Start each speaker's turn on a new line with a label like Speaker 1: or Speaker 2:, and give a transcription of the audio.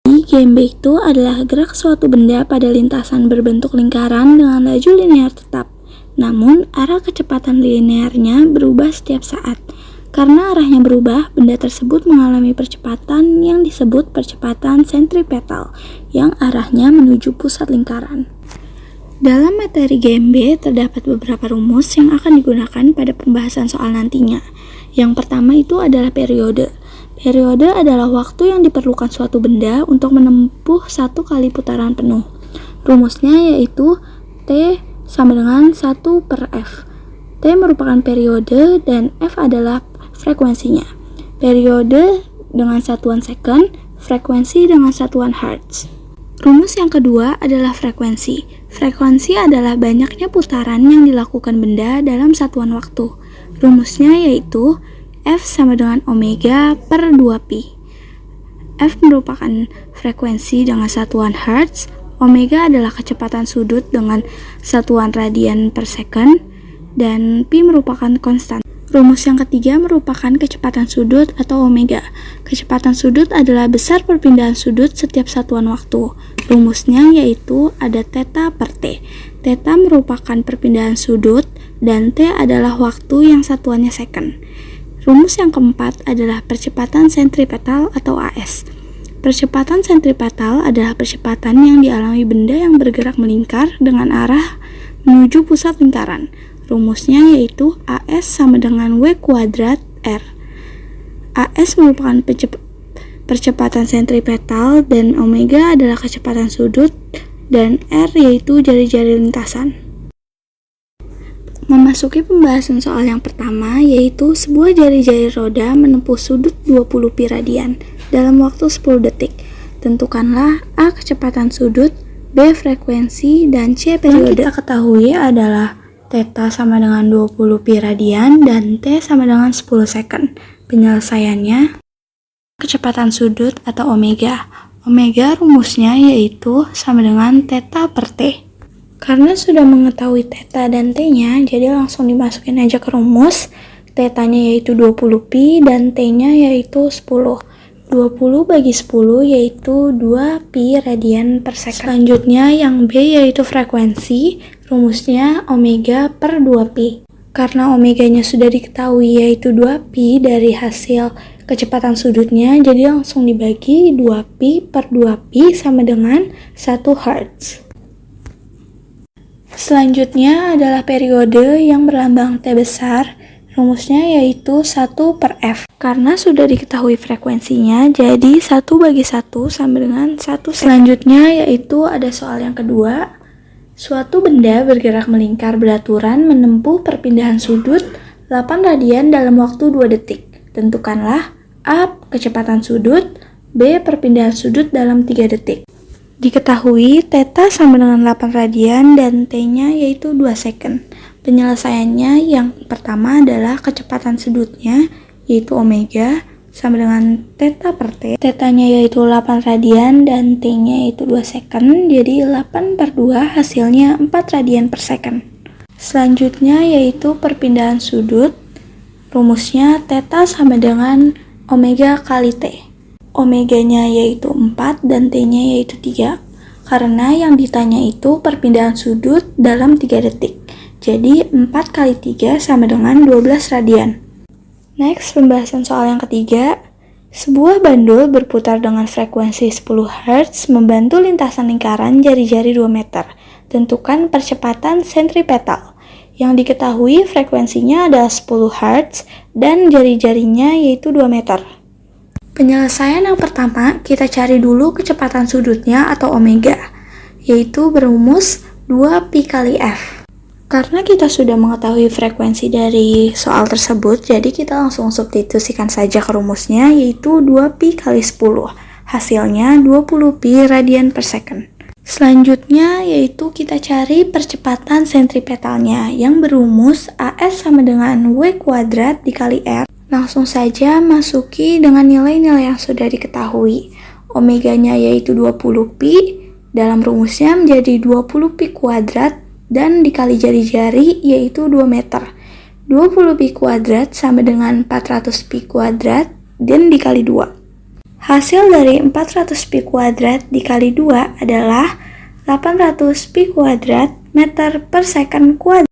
Speaker 1: GMB itu adalah gerak suatu benda pada lintasan berbentuk lingkaran dengan laju linear tetap. Namun, arah kecepatan linearnya berubah setiap saat. Karena arahnya berubah, benda tersebut mengalami percepatan yang disebut percepatan sentripetal, yang arahnya menuju pusat lingkaran. Dalam materi GMB terdapat beberapa rumus yang akan digunakan pada pembahasan soal nantinya. Yang pertama itu adalah periode. Periode adalah waktu yang diperlukan suatu benda untuk menempuh satu kali putaran penuh. Rumusnya yaitu T sama dengan 1/F. T merupakan periode dan F adalah frekuensinya. Periode dengan satuan second, frekuensi dengan satuan hertz. Rumus yang kedua adalah frekuensi. Frekuensi adalah banyaknya putaran yang dilakukan benda dalam satuan waktu. Rumusnya yaitu F sama dengan omega per 2pi. F merupakan frekuensi dengan satuan hertz, omega adalah kecepatan sudut dengan satuan radian per second, dan pi merupakan konstan. Rumus yang ketiga merupakan kecepatan sudut atau omega. Kecepatan sudut adalah besar perpindahan sudut setiap satuan waktu. Rumusnya yaitu ada theta per t. Theta merupakan perpindahan sudut dan t adalah waktu yang satuannya second. Rumus yang keempat adalah percepatan sentripetal atau AS. Percepatan sentripetal adalah percepatan yang dialami benda yang bergerak melingkar dengan arah menuju pusat lingkaran. Rumusnya yaitu AS sama dengan W kuadrat R. AS merupakan percepatan sentripetal dan omega adalah kecepatan sudut dan R yaitu jari-jari lintasan. Memasuki pembahasan soal yang pertama yaitu sebuah jari-jari roda menempuh sudut 20 pi radian dalam waktu 10 detik. Tentukanlah A kecepatan sudut, B frekuensi, dan C periode. Yang kita ketahui adalah theta sama dengan 20 pi radian dan T sama dengan 10 second. Penyelesaiannya kecepatan sudut atau omega. Omega rumusnya yaitu sama dengan theta per T. Karena sudah mengetahui theta dan T-nya, jadi langsung dimasukin aja ke rumus. Theta-nya yaitu 20 pi dan T-nya yaitu 10. 20 bagi 10 yaitu 2 pi radian per second. Selanjutnya yang B yaitu frekuensi. Rumusnya omega per 2pi. Karena omeganya sudah diketahui yaitu 2pi dari hasil kecepatan sudutnya, jadi langsung dibagi 2pi per 2pi sama dengan 1 Hz. Selanjutnya adalah periode yang berlambang T besar. Rumusnya yaitu 1/F. Karena sudah diketahui frekuensinya, jadi 1 bagi 1 sama dengan 1 second. Selanjutnya yaitu ada soal yang kedua. Suatu benda bergerak melingkar beraturan menempuh perpindahan sudut 8 radian dalam waktu 2 detik. Tentukanlah A kecepatan sudut, B perpindahan sudut dalam 3 detik. Diketahui theta sama dengan 8 radian dan T-nya yaitu 2 second. Penyelesaiannya yang pertama adalah kecepatan sudutnya yaitu omega sama dengan theta per T. Theta-nya yaitu 8 radian dan T-nya yaitu 2 second. Jadi 8 per 2 hasilnya 4 radian per second. Selanjutnya yaitu perpindahan sudut. Rumusnya theta sama dengan omega kali T. Omeganya yaitu 4 dan T-nya yaitu 3. Karena yang ditanya itu perpindahan sudut dalam 3 detik. Jadi 4 kali 3 sama dengan 12 radian. Next, pembahasan soal yang ketiga. Sebuah bandul berputar dengan frekuensi 10 Hz membantu lintasan lingkaran jari-jari 2 meter. Tentukan percepatan sentripetal. Yang diketahui frekuensinya adalah 10 Hz dan jari-jarinya yaitu 2 meter. Penyelesaian yang pertama, kita cari dulu kecepatan sudutnya atau omega, yaitu berumus 2pi kali F. Karena kita sudah mengetahui frekuensi dari soal tersebut, jadi kita langsung substitusikan saja ke rumusnya, yaitu 2pi kali 10. Hasilnya 20 pi radian per second. Selanjutnya yaitu kita cari percepatan sentripetalnya yang berumus AS sama dengan W kuadrat dikali R. Langsung saja masuki dengan nilai-nilai yang sudah diketahui. Omeganya yaitu 20 pi, dalam rumusnya menjadi 20 pi kuadrat dan dikali jari-jari yaitu 2 meter. 20 pi kuadrat sama dengan 400 pi kuadrat dan dikali 2. Hasil dari 400 pi kuadrat dikali 2 adalah 800 pi kuadrat meter per second kuadrat.